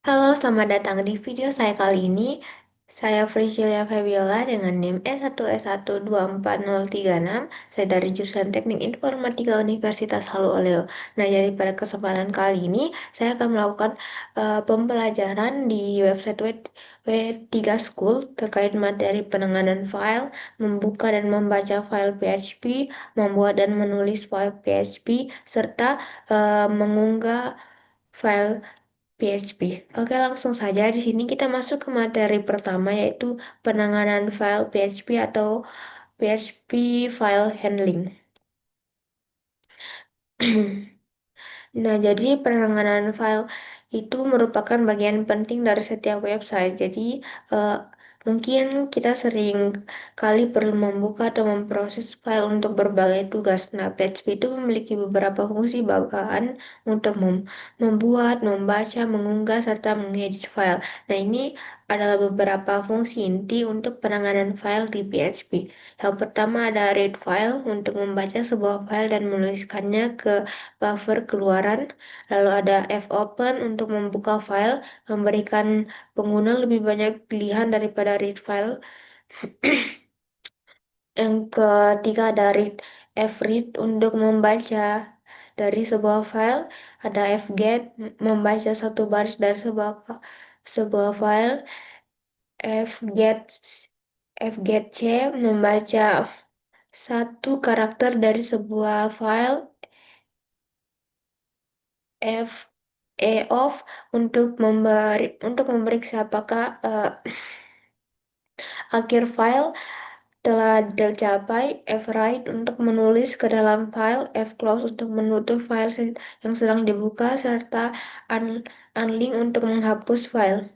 Halo, selamat datang di video saya kali ini. Saya Priscilia Fabiola dengan NIM S1S12436. Saya dari jurusan Teknik Informatika Universitas Halu Oleo. Nah, jadi pada kesempatan kali ini saya akan melakukan pembelajaran di website W3 School terkait materi penanganan file, membuka dan membaca file PHP, membuat dan menulis file PHP, serta mengunggah file PHP. Oke, langsung saja di sini kita masuk ke materi pertama yaitu penanganan file PHP atau PHP file handling. Nah, jadi penanganan file itu merupakan bagian penting dari setiap website. Jadi, eh, mungkin kita sering kali perlu membuka atau memproses file untuk berbagai tugas. Nah, PHP itu memiliki beberapa fungsi bawaan untuk membuat, membaca, mengunggah, serta mengedit file. Nah, ini adalah beberapa fungsi inti untuk penanganan file di PHP. Yang pertama ada read file untuk membaca sebuah file dan menuliskannya ke buffer keluaran, lalu ada fopen untuk membuka file, memberikan pengguna lebih banyak pilihan daripada read file. Yang ketiga ada fread untuk membaca dari sebuah file, ada fget membaca satu baris dari sebuah file, fget fgetc membaca satu karakter dari sebuah file, F off untuk memeriksa apakah akhir file telah tercapai, F-write untuk menulis ke dalam file, F-close untuk menutup file yang sedang dibuka, serta unlink untuk menghapus file.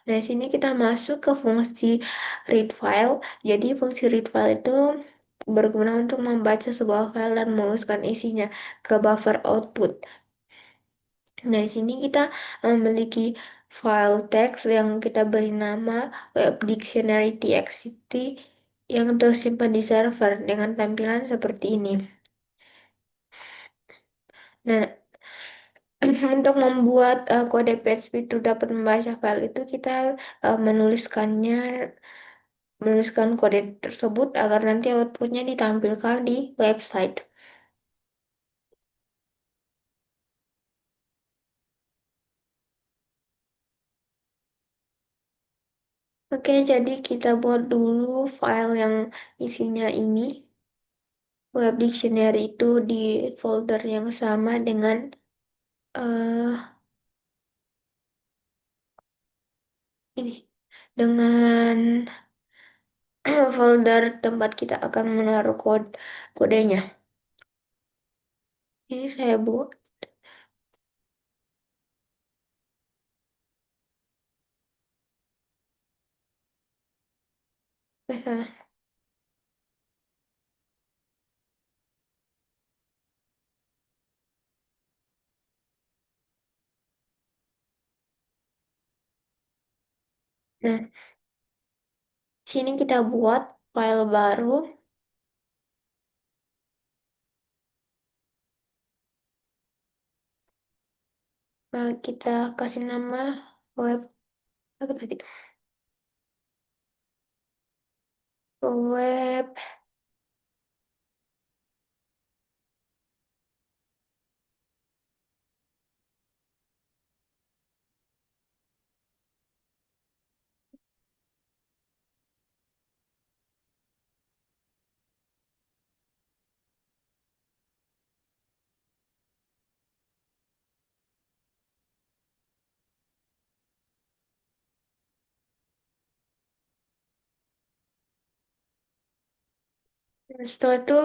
Nah, di sini kita masuk ke fungsi read file. Jadi, fungsi read file itu berguna untuk membaca sebuah file dan menuliskan isinya ke buffer output. Nah, di sini kita memiliki file teks yang kita beri nama web dictionary txt yang tersimpan di server dengan tampilan seperti ini. Nah, untuk membuat kode PHP itu dapat membaca file itu kita menuliskan kode tersebut agar nanti outputnya ditampilkan di website. Oke, jadi kita buat dulu file yang isinya ini. Web Dictionary itu di folder yang sama dengan eh ini dengan folder tempat kita akan menaruh kodenya. Ini saya buat. Salah. Nah, sini kita buat file baru. Kita kasih nama web apa tadi? Web. Nah, setelah itu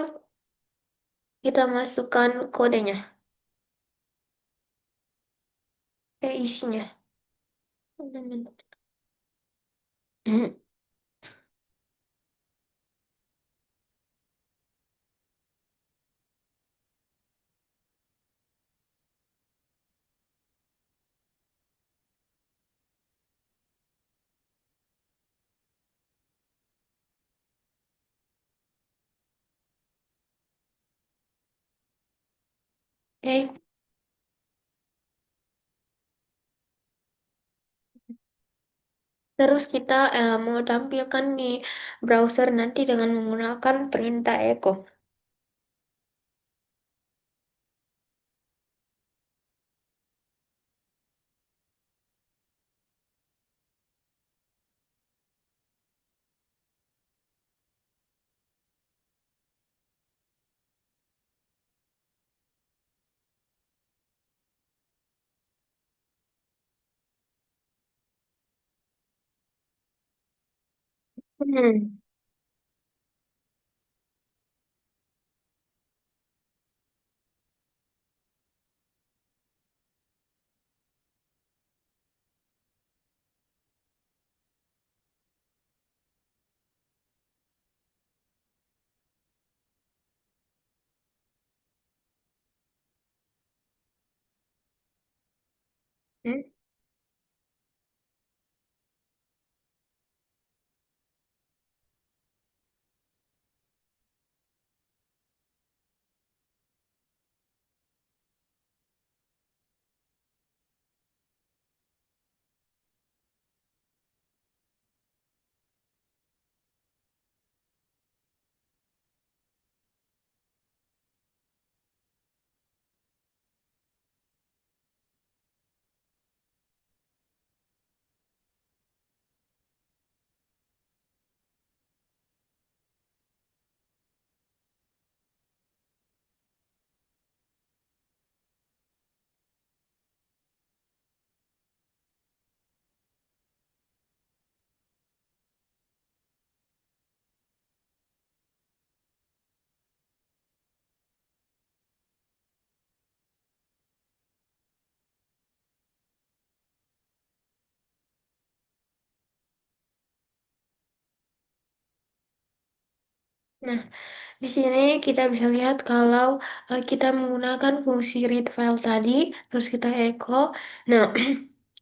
kita masukkan kodenya, isinya. Oke, Terus kita mau tampilkan di browser nanti dengan menggunakan perintah echo. Hmm. Hmm. Nah, di sini kita bisa lihat kalau kita menggunakan fungsi read file tadi, terus kita echo. Nah,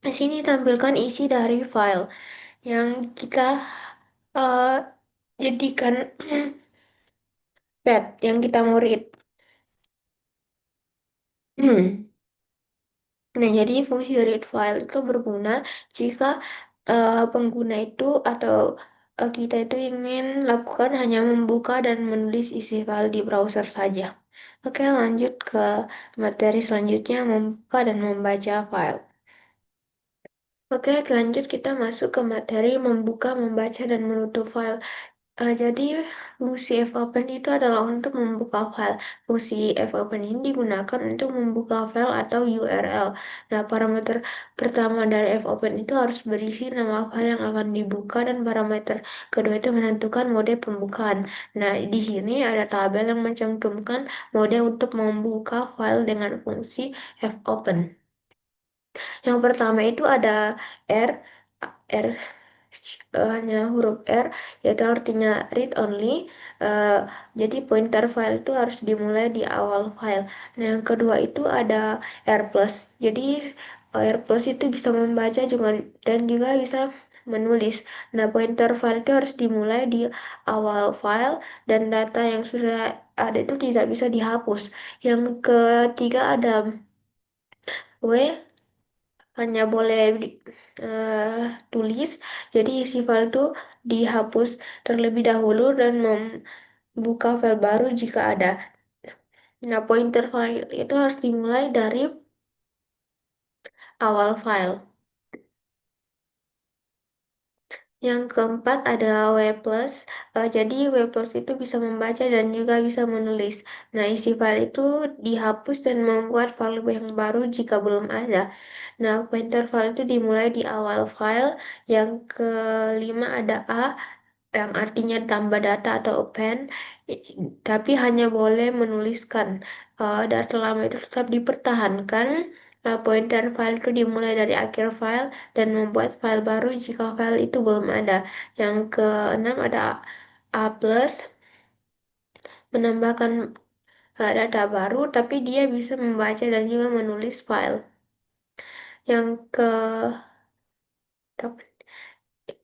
di sini tampilkan isi dari file yang kita eh, jadikan path yang kita mau read. Nah, jadi fungsi read file itu berguna jika pengguna itu atau kita itu ingin lakukan hanya membuka dan menulis isi file di browser saja. Oke, lanjut ke materi selanjutnya, membuka dan membaca file. Oke, lanjut kita masuk ke materi membuka, membaca, dan menutup file. Jadi fungsi fopen itu adalah untuk membuka file. Fungsi fopen ini digunakan untuk membuka file atau URL. Nah, parameter pertama dari fopen itu harus berisi nama file yang akan dibuka dan parameter kedua itu menentukan mode pembukaan. Nah, di sini ada tabel yang mencantumkan mode untuk membuka file dengan fungsi fopen. Yang pertama itu ada R, R hanya huruf R, yaitu artinya read only. Eh, jadi pointer file itu harus dimulai di awal file. Nah, yang kedua itu ada R plus. Jadi R plus itu bisa membaca juga dan juga bisa menulis. Nah, pointer file itu harus dimulai di awal file dan data yang sudah ada itu tidak bisa dihapus. Yang ketiga ada W, hanya boleh tulis. Jadi isi file itu dihapus terlebih dahulu dan membuka file baru jika ada. Nah, pointer file itu harus dimulai dari awal file. Yang keempat ada W+. Jadi W+ itu bisa membaca dan juga bisa menulis. Nah, isi file itu dihapus dan membuat file yang baru jika belum ada. Nah, pointer file itu dimulai di awal file. Yang kelima ada A, yang artinya tambah data atau append, tapi hanya boleh menuliskan. Data lama itu tetap dipertahankan. Pointer file itu dimulai dari akhir file dan membuat file baru jika file itu belum ada. Yang keenam ada A plus, menambahkan data baru, tapi dia bisa membaca dan juga menulis file. Yang ke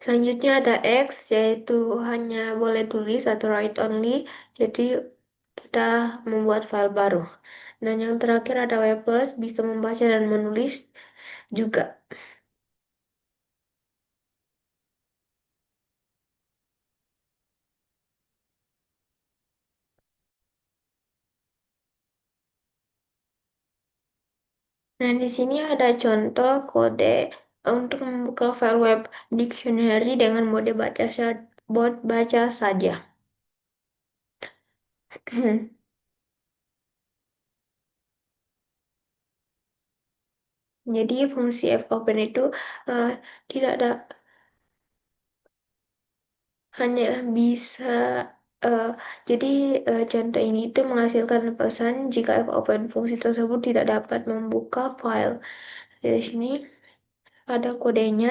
Selanjutnya ada X, yaitu hanya boleh tulis atau write only, jadi kita membuat file baru. Dan yang terakhir ada W+, bisa membaca dan menulis juga. Nah, di sini ada contoh kode untuk membuka file web dictionary dengan mode baca saja. Jadi fungsi fopen itu eh, tidak ada hanya bisa eh, jadi contoh ini itu menghasilkan pesan jika fopen fungsi tersebut tidak dapat membuka file. Di sini ada kodenya.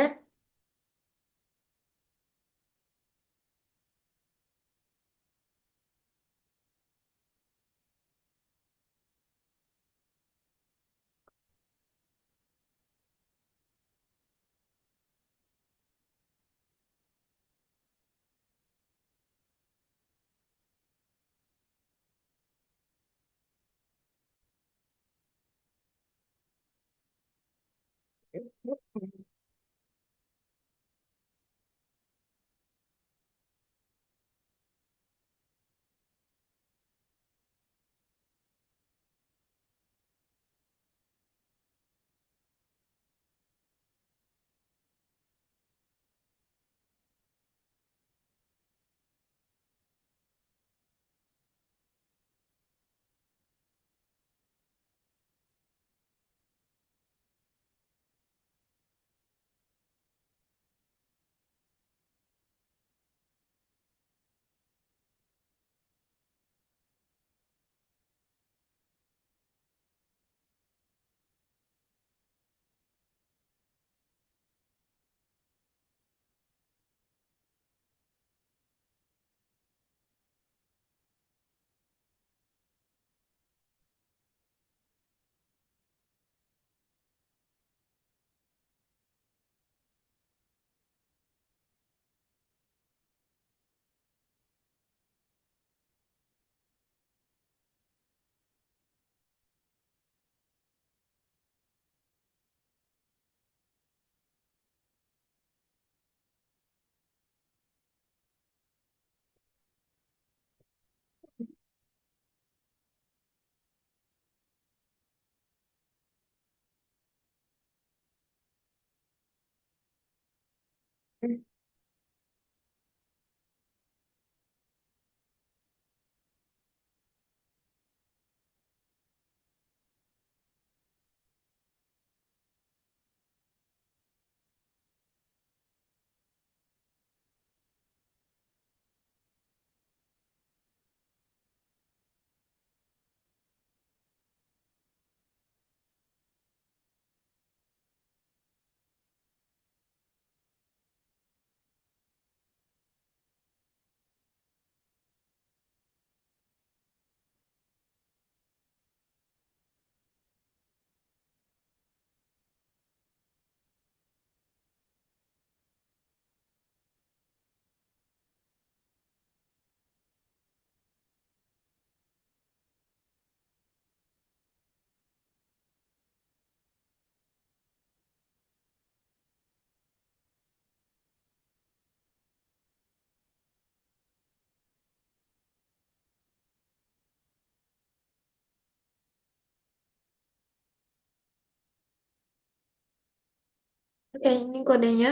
Oke, ini kodenya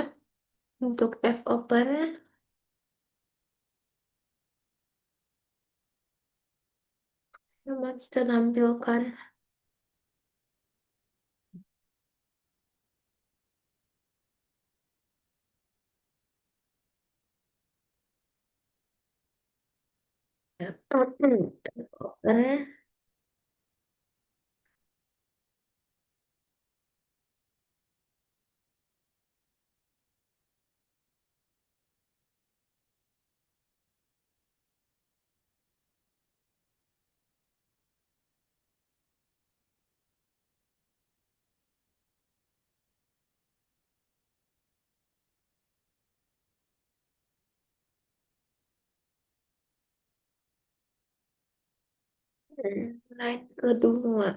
untuk fopen. Coba kita tampilkan. Fopen. Slide kedua.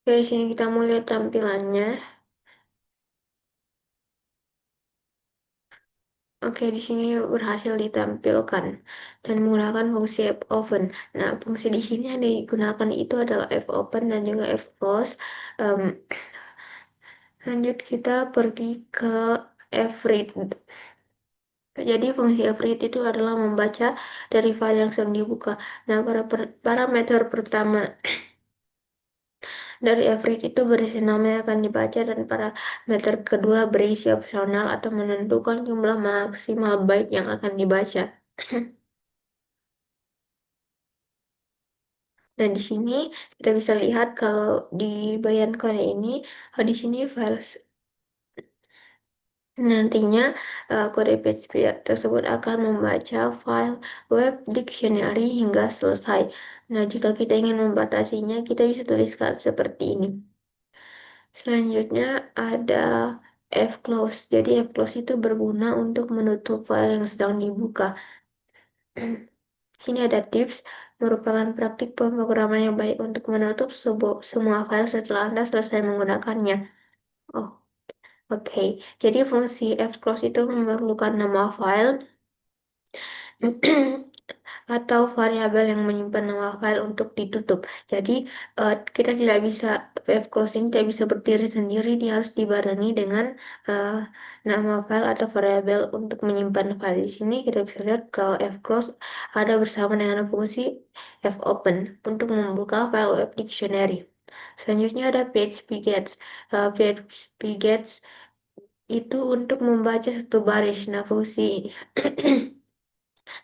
Oke, di sini kita mau lihat tampilannya. Oke, di sini berhasil ditampilkan dan menggunakan fungsi fopen. Nah, fungsi di sini yang digunakan itu adalah fopen dan juga fclose. Em, Lanjut kita pergi ke fread. Jadi fungsi fread itu adalah membaca dari file yang sedang dibuka. Nah, parameter pertama dari fread itu berisi nama yang akan dibaca dan parameter kedua berisi opsional atau menentukan jumlah maksimal byte yang akan dibaca. Dan di sini kita bisa lihat kalau di bagian kode ini, di sini file nantinya kode PHP tersebut akan membaca file web dictionary hingga selesai. Nah, jika kita ingin membatasinya, kita bisa tuliskan seperti ini. Selanjutnya ada fclose. Jadi fclose itu berguna untuk menutup file yang sedang dibuka. Sini ada tips, merupakan praktik pemrograman yang baik untuk menutup semua file setelah Anda selesai menggunakannya. Oh, oke. Jadi fungsi fclose itu memerlukan nama file atau variabel yang menyimpan nama file untuk ditutup. Jadi kita tidak bisa fclose ini tidak bisa berdiri sendiri, dia harus dibarengi dengan eh, nama file atau variabel untuk menyimpan file. Di sini kita bisa lihat kalau fclose ada bersama dengan fungsi fopen untuk membuka file web dictionary. Selanjutnya ada PHP-GET. PHP-GET itu untuk membaca satu baris. Nah, fungsi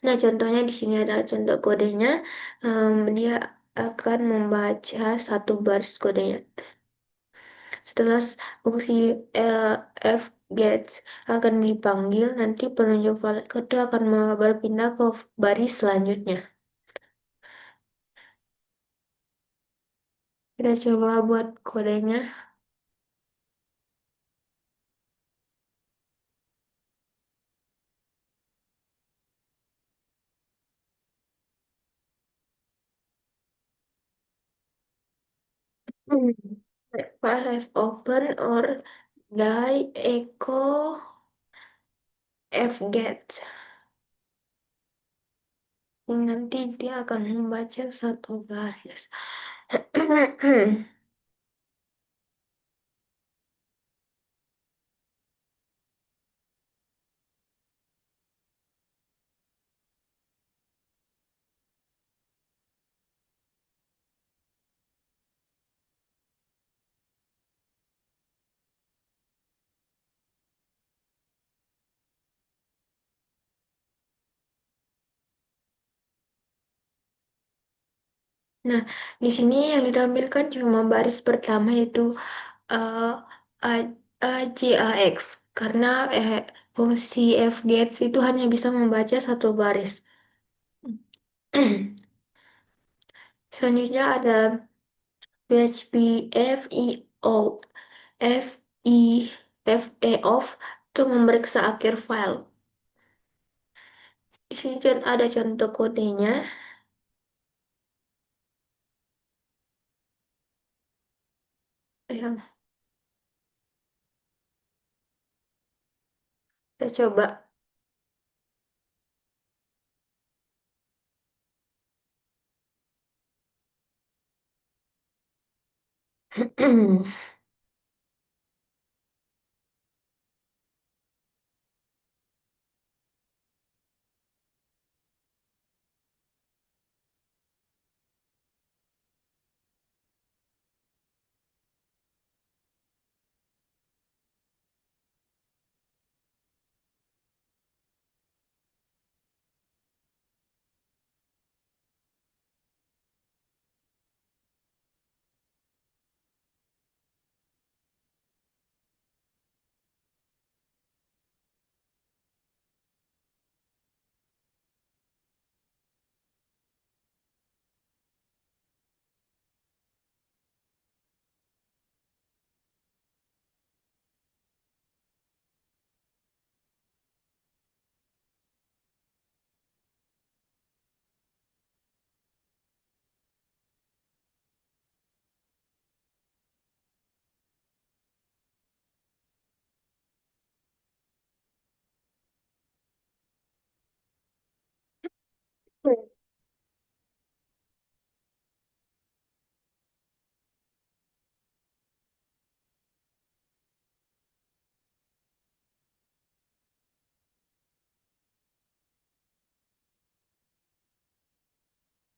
Nah, contohnya di sini ada contoh kodenya. Dia akan membaca satu baris kodenya. Setelah fungsi f get akan dipanggil, nanti penunjuk file kode akan berpindah ke baris selanjutnya. Kita coba buat kodenya. Hmm. File open or die echo fget. Nanti dia akan membaca satu garis. Nah, di sini yang ditampilkan cuma baris pertama yaitu uh, A- AJAX karena fungsi fgets itu hanya bisa membaca satu baris. Selanjutnya ada PHP FEO FE FE off untuk memeriksa akhir file. Di sini ada contoh kodenya. Ya, kita coba.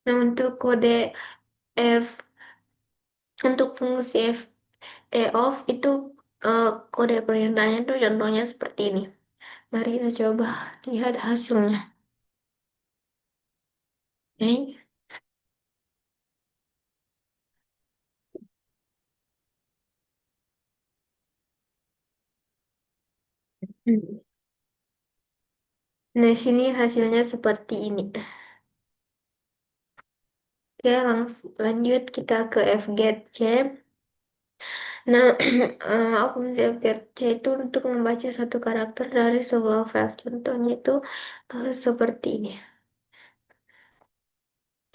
Nah, untuk kode F, untuk fungsi off itu kode perintahnya tuh contohnya seperti ini. Mari kita coba lihat hasilnya. Oke. Hmm. Nah, sini hasilnya seperti ini. Oke, langsung lanjut kita ke fgetC. Nah, fungsi fgetC itu untuk membaca satu karakter dari sebuah file. Contohnya itu seperti ini.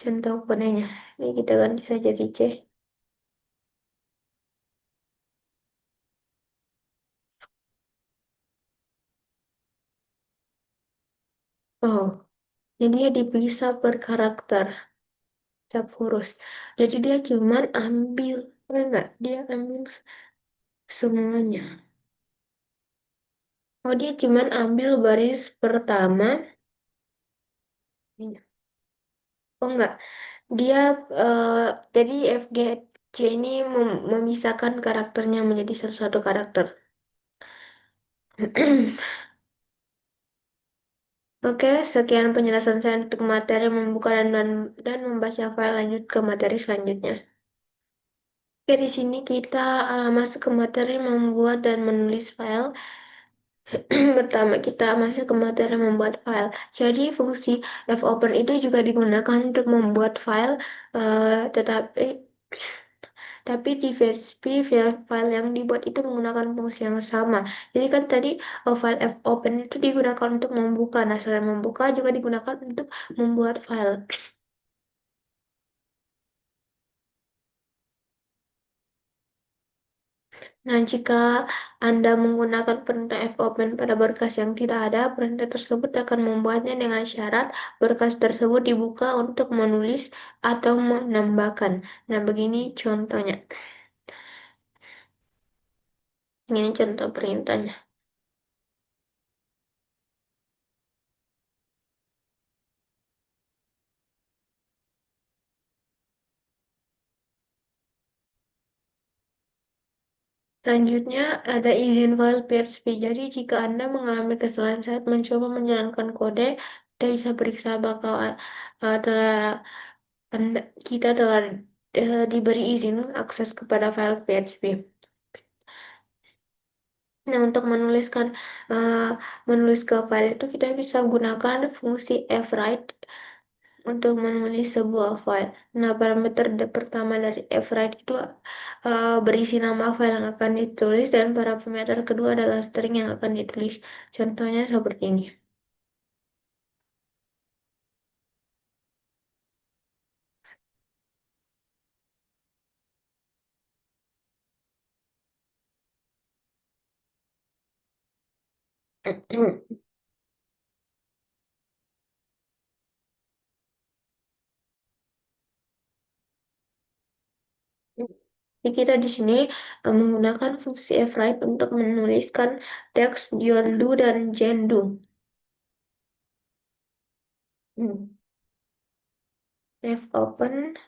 Contoh kodenya. Ini kita ganti saja di C. Oh, jadi dia dipisah per karakter. Cap huruf. Jadi dia cuman ambil, enggak? Dia ambil semuanya. Oh, dia cuman ambil baris pertama. Oh, enggak. Dia, eh, jadi FGC ini memisahkan karakternya menjadi satu-satu karakter. Oke, sekian penjelasan saya untuk materi membuka dan membaca file, lanjut ke materi selanjutnya. Oke, di sini kita masuk ke materi membuat dan menulis file. Pertama, kita masuk ke materi membuat file. Jadi, fungsi fopen itu juga digunakan untuk membuat file, tetapi di PHP file yang dibuat itu menggunakan fungsi yang sama. Jadi kan tadi file fopen itu digunakan untuk membuka. Nah, selain membuka juga digunakan untuk membuat file. Nah, jika Anda menggunakan perintah fopen pada berkas yang tidak ada, perintah tersebut akan membuatnya dengan syarat berkas tersebut dibuka untuk menulis atau menambahkan. Nah, begini contohnya. Ini contoh perintahnya. Selanjutnya ada izin file PHP. Jadi jika Anda mengalami kesalahan saat mencoba menjalankan kode, kita bisa periksa apakah telah kita telah diberi izin akses kepada file PHP. Nah, untuk eh, menulis ke file itu kita bisa gunakan fungsi fwrite untuk menulis sebuah file. Nah, parameter pertama dari fwrite itu berisi nama file yang akan ditulis dan parameter kedua adalah string yang akan ditulis. Contohnya seperti ini. Jadi kita di sini menggunakan fungsi fwrite untuk menuliskan teks John Doe dan Jane Doe. Hmm. F open,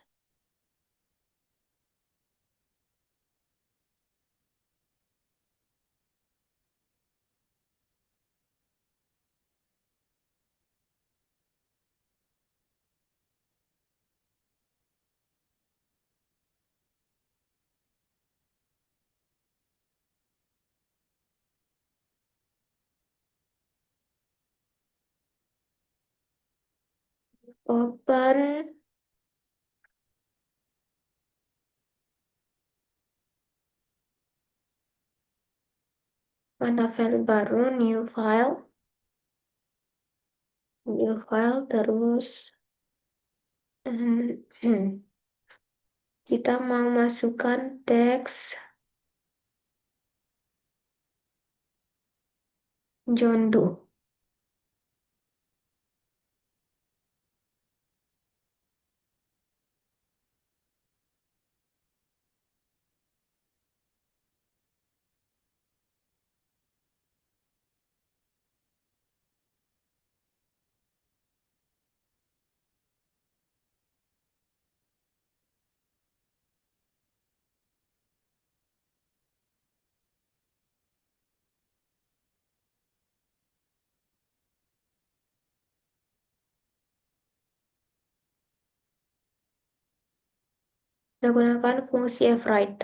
open, mana file baru, new file, terus kita mau masukkan teks John Doe. Kita gunakan fungsi fwrite.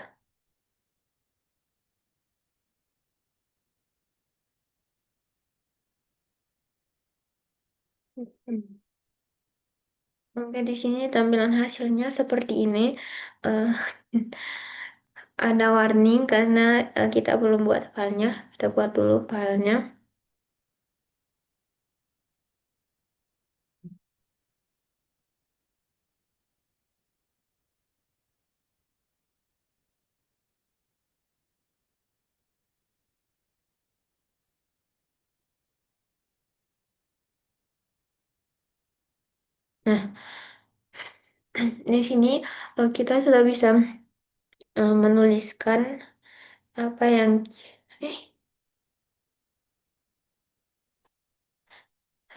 Hmm. Oke, di sini tampilan hasilnya seperti ini. Eh, ada warning karena kita belum buat filenya. Kita buat dulu filenya. Nah, di sini kita sudah bisa menuliskan apa yang eh,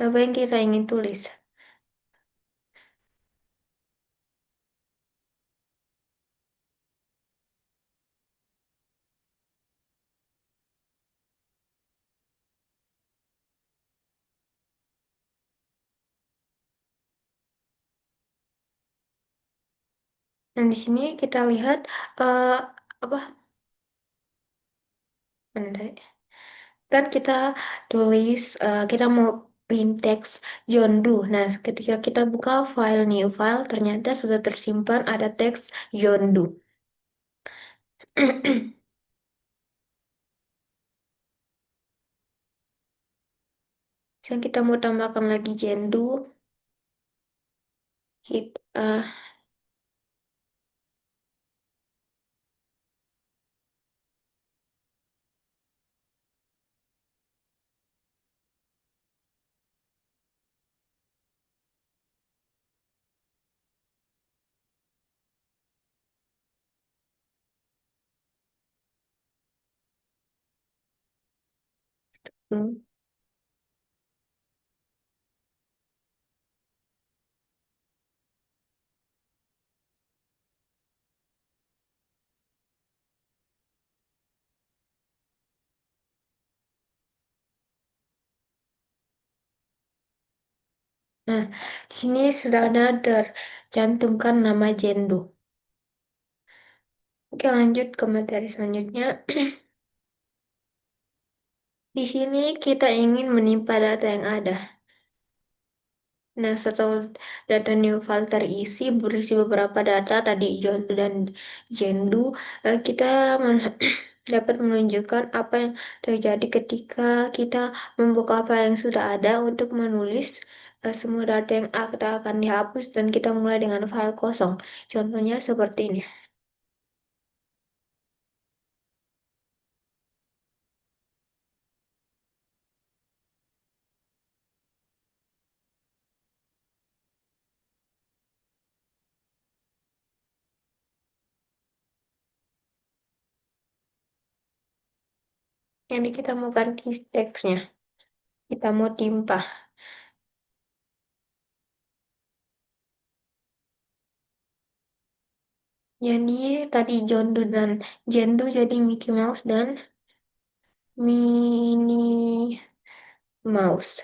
apa yang kita ingin tulis. Dan di sini kita lihat eh, apa Bentar. Kan kita tulis kita mau print text John Doe. Nah, ketika kita buka file new file, ternyata sudah tersimpan ada teks John Doe. Sekarang kita mau tambahkan lagi John Doe. Hit, hmm. Nah, di sini sudah ada tercantumkan nama Jendo. Oke, lanjut ke materi selanjutnya. Di sini kita ingin menimpa data yang ada. Nah, setelah data new file terisi, berisi beberapa data tadi John dan Jendu, kita dapat menunjukkan apa yang terjadi ketika kita membuka file yang sudah ada untuk menulis semua data yang akan dihapus dan kita mulai dengan file kosong. Contohnya seperti ini. Ini kita mau ganti teksnya. Kita mau timpah. Jadi tadi John Doe dan Jendu jadi Mickey Mouse dan Minnie Mouse.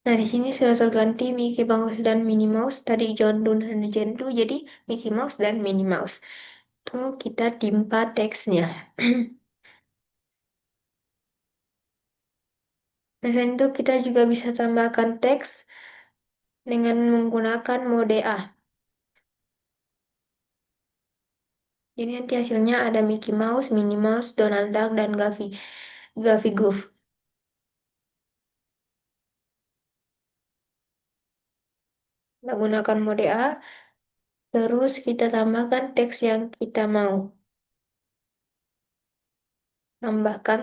Nah, di sini sudah terganti Mickey Mouse dan Minnie Mouse. Tadi John Doe dan Jendu jadi Mickey Mouse dan Minnie Mouse. Tuh kita timpa teksnya. Nah, selain itu kita juga bisa tambahkan teks dengan menggunakan mode A. Jadi nanti hasilnya ada Mickey Mouse, Minnie Mouse, Donald Duck, dan Goofy Goof. Menggunakan mode A, terus kita tambahkan teks yang kita mau tambahkan.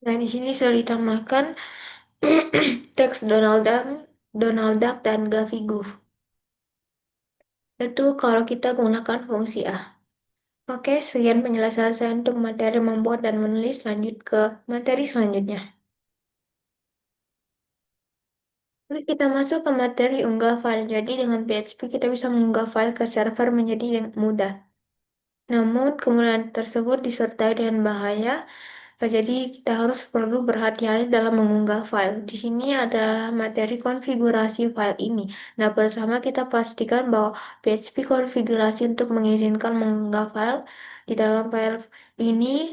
Nah, di sini sudah ditambahkan teks Donald Duck dan Gavi Goof. Itu kalau kita gunakan fungsi A. Oke, sekian penjelasan saya untuk materi membuat dan menulis. Lanjut ke materi selanjutnya. Oke, kita masuk ke materi unggah file. Jadi dengan PHP kita bisa mengunggah file ke server menjadi mudah. Namun kemudian tersebut disertai dengan bahaya. Jadi kita harus perlu berhati-hati dalam mengunggah file. Di sini ada materi konfigurasi file ini. Nah, pertama kita pastikan bahwa PHP konfigurasi untuk mengizinkan mengunggah file. Di dalam file ini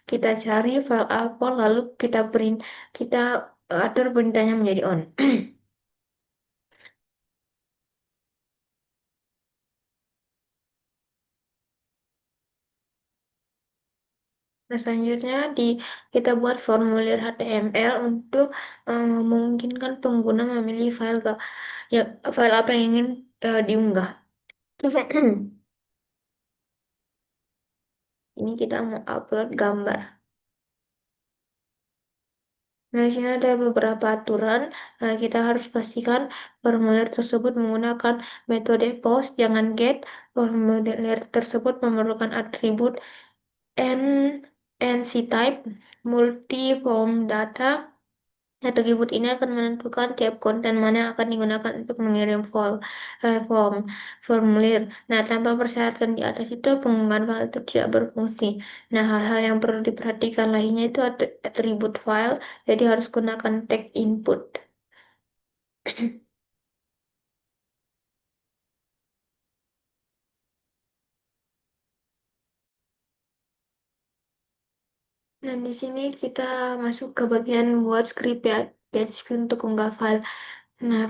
kita cari file apa, lalu kita atur perintahnya menjadi on. Nah, selanjutnya kita buat formulir HTML untuk memungkinkan pengguna memilih ya, file apa yang ingin diunggah. Terus ini kita mau upload gambar. Nah, di sini ada beberapa aturan. Kita harus pastikan formulir tersebut menggunakan metode post, jangan get. Formulir tersebut memerlukan atribut n NC type, multi form data. Atribut ini akan menentukan tiap konten mana yang akan digunakan untuk mengirim formulir. Nah, tanpa persyaratan di atas itu penggunaan file itu tidak berfungsi. Nah, hal-hal yang perlu diperhatikan lainnya itu atribut file, jadi harus gunakan tag input. Dan di sini kita masuk ke bagian buat script ya, PHP untuk unggah file. Nah,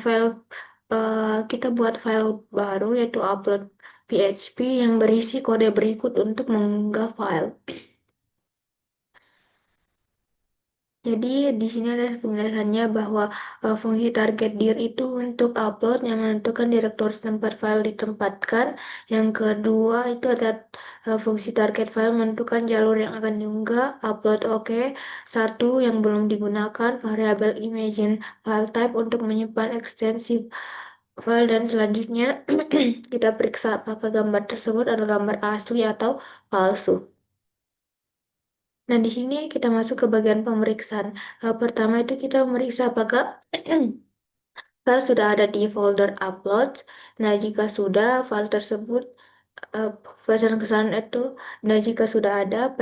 kita buat file baru yaitu upload PHP yang berisi kode berikut untuk mengunggah file. Jadi di sini ada penjelasannya bahwa fungsi target dir itu untuk upload yang menentukan direktory tempat file ditempatkan. Yang kedua itu ada fungsi target file menentukan jalur yang akan diunggah, upload oke. Satu yang belum digunakan, variabel imagine file type untuk menyimpan ekstensi file dan selanjutnya kita periksa apakah gambar tersebut adalah gambar asli atau palsu. Nah, di sini kita masuk ke bagian pemeriksaan. Pertama itu kita memeriksa apakah file sudah ada di folder upload. Nah, jika sudah, file tersebut eh, pesan kesalahan itu, nah jika sudah ada,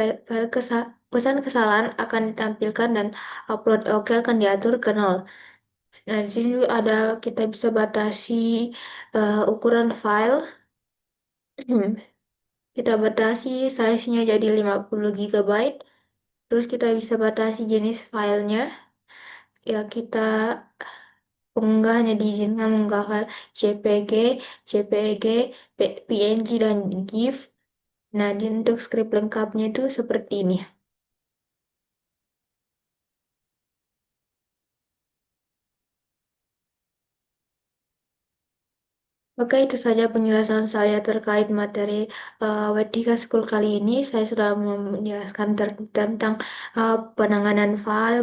pesan kesalahan akan ditampilkan dan upload oke akan diatur ke nol. Nah, di sini juga ada kita bisa batasi ukuran file. Kita batasi size-nya jadi 50 GB. Terus kita bisa batasi jenis filenya. Ya, kita pengunggah hanya diizinkan mengunggah file JPG, JPG, PNG, dan GIF. Nah, untuk script lengkapnya itu seperti ini. Oke, itu saja penjelasan saya terkait materi Wetika School kali ini. Saya sudah menjelaskan tentang penanganan file,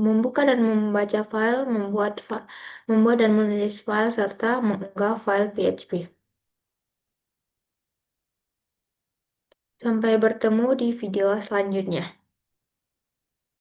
membuka dan membaca file, membuat dan menulis file, serta mengunggah file PHP. Sampai bertemu di video selanjutnya.